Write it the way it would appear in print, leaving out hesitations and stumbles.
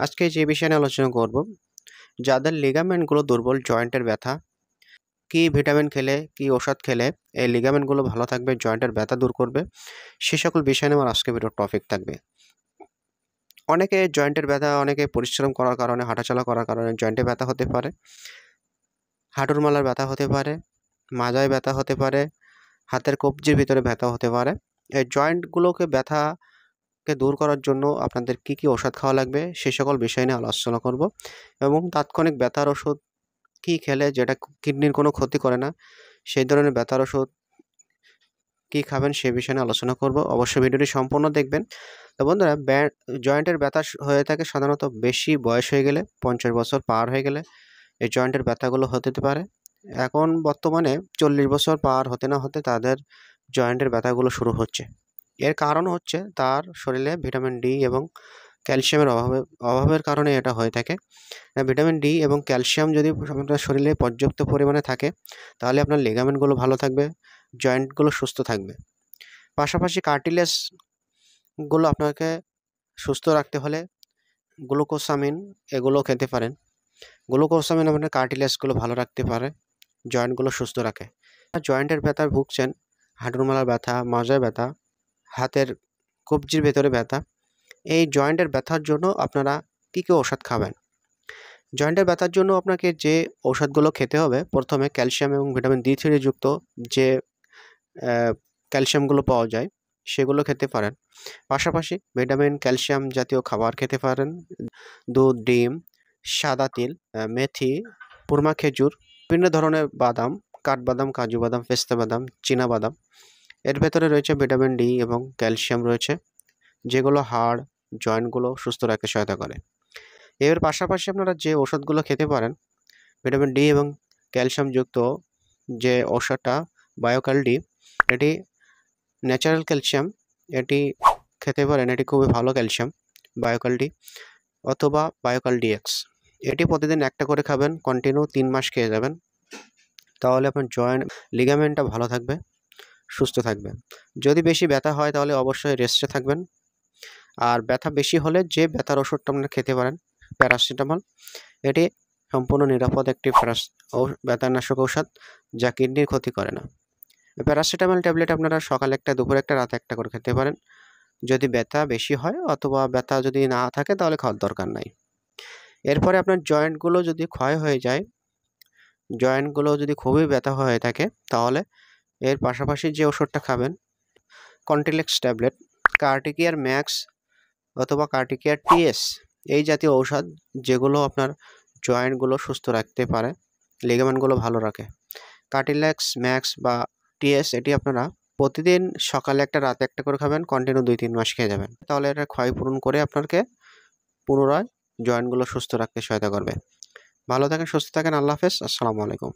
আজকে যে বিষয় নিয়ে আলোচনা করব, যাদের লিগামেন্টগুলো দুর্বল, জয়েন্টের ব্যথা, কি ভিটামিন খেলে, কি ওষুধ খেলে এই লিগামেন্টগুলো ভালো থাকবে, জয়েন্টের ব্যথা দূর করবে, সে সকল বিষয় নিয়ে আমার আজকে ভিডিওর টপিক থাকবে। অনেকে জয়েন্টের ব্যথা, অনেকে পরিশ্রম করার কারণে, হাঁটাচলা করার কারণে জয়েন্টে ব্যথা হতে পারে, হাঁটুর মালার ব্যথা হতে পারে, মাজায় ব্যথা হতে পারে, হাতের কবজির ভিতরে ব্যথা হতে পারে। এই জয়েন্টগুলোকে ব্যথাকে দূর করার জন্য আপনাদের কি কি ওষুধ খাওয়া লাগবে সে সকল বিষয় নিয়ে আলোচনা করব, এবং তাৎক্ষণিক ব্যথার ওষুধ কি খেলে যেটা কিডনির কোনো ক্ষতি করে না, সেই ধরনের ব্যথার ওষুধ কী খাবেন সে বিষয়ে নিয়ে আলোচনা করব। অবশ্যই ভিডিওটি সম্পূর্ণ দেখবেন। তো বন্ধুরা, জয়েন্টের ব্যথা হয়ে থাকে সাধারণত বেশি বয়স হয়ে গেলে, 50 বছর পার হয়ে গেলে এই জয়েন্টের ব্যথাগুলো হতে পারে। এখন বর্তমানে 40 বছর পার হতে না হতে তাদের জয়েন্টের ব্যথাগুলো শুরু হচ্ছে। এর কারণ হচ্ছে তার শরীরে ভিটামিন ডি এবং ক্যালসিয়ামের অভাবের কারণে এটা হয়ে থাকে। ভিটামিন ডি এবং ক্যালসিয়াম যদি আপনার শরীরে পর্যাপ্ত পরিমাণে থাকে তাহলে আপনার লিগামেন্টগুলো ভালো থাকবে, জয়েন্টগুলো সুস্থ থাকবে। পাশাপাশি কার্টিলেজগুলো আপনাকে সুস্থ রাখতে হলে গ্লুকোসামিন এগুলো খেতে পারেন। গ্লুকোসামিন আপনার কার্টিলেজগুলো ভালো রাখতে পারে, জয়েন্টগুলো সুস্থ রাখে। জয়েন্টের ব্যথায় ভুগছেন, হাঁটুর মালার ব্যথা, মাজায় ব্যথা, হাতের কবজির ভেতরে ব্যথা, এই জয়েন্টের ব্যথার জন্য আপনারা কী কী ওষুধ খাবেন? জয়েন্টের ব্যথার জন্য আপনাকে যে ঔষধগুলো খেতে হবে, প্রথমে ক্যালসিয়াম এবং ভিটামিন D3 যুক্ত যে ক্যালসিয়ামগুলো পাওয়া যায় সেগুলো খেতে পারেন। পাশাপাশি ভিটামিন, ক্যালসিয়াম জাতীয় খাবার খেতে পারেন। দুধ, ডিম, সাদা তিল, মেথি, পুরমা খেজুর, বিভিন্ন ধরনের বাদাম, কাঠবাদাম, কাজু বাদাম, পেস্তা বাদাম, চীনা বাদাম, এর ভেতরে রয়েছে ভিটামিন ডি এবং ক্যালসিয়াম রয়েছে, যেগুলো হাড়, জয়েন্টগুলো সুস্থ রাখতে সহায়তা করে। এর পাশাপাশি আপনারা যে ওষুধগুলো খেতে পারেন, ভিটামিন ডি এবং ক্যালসিয়ামযুক্ত যে ওষুধটা বায়োকাল ডি, এটি ন্যাচারাল ক্যালসিয়াম, এটি খেতে পারেন। এটি খুবই ভালো ক্যালসিয়াম, বায়োকাল ডি অথবা বায়োকাল ডিএক্স। এটি প্রতিদিন একটা করে খাবেন, কন্টিনিউ 3 মাস খেয়ে যাবেন, তাহলে আপনার জয়েন্ট লিগামেন্টটা ভালো থাকবে, সুস্থ থাকবে। যদি বেশি ব্যথা হয় তাহলে অবশ্যই রেস্টে থাকবেন। আর ব্যথা বেশি হলে যে ব্যথার ওষুধটা আপনারা খেতে পারেন, প্যারাসিটামল, এটি সম্পূর্ণ নিরাপদ একটি ব্যথানাশক ঔষধ যা কিডনির ক্ষতি করে না। প্যারাসিটামল ট্যাবলেট আপনারা সকালে একটা, দুপুরে একটা, রাতে একটা করে খেতে পারেন যদি ব্যথা বেশি হয়, অথবা ব্যথা যদি না থাকে তাহলে খাওয়ার দরকার নাই। এরপরে আপনার জয়েন্টগুলো যদি ক্ষয় হয়ে যায়, জয়েন্টগুলো যদি খুবই ব্যথা হয়ে থাকে, তাহলে এর পাশাপাশি যে ওষুধটা খাবেন, কন্টিলেক্স ট্যাবলেট, কার্টিকেয়ার ম্যাক্স অথবা কার্টিকেয়ার টিএস, এই জাতীয় ঔষধ যেগুলো আপনার জয়েন্টগুলো সুস্থ রাখতে পারে, লিগামেন্টগুলো ভালো রাখে। কার্টিলেক্স ম্যাক্স বা টিএস এটি আপনারা প্রতিদিন সকালে একটা, রাতে একটা করে খাবেন, কন্টিনিউ 2-3 মাস খেয়ে যাবেন, তাহলে এটা ক্ষয়পূরণ করে আপনাকে পুনরায় জয়েন্টগুলো সুস্থ রাখতে সহায়তা করবে। ভালো থাকেন, সুস্থ থাকেন, আল্লাহ হাফেজ, আসসালামু আলাইকুম।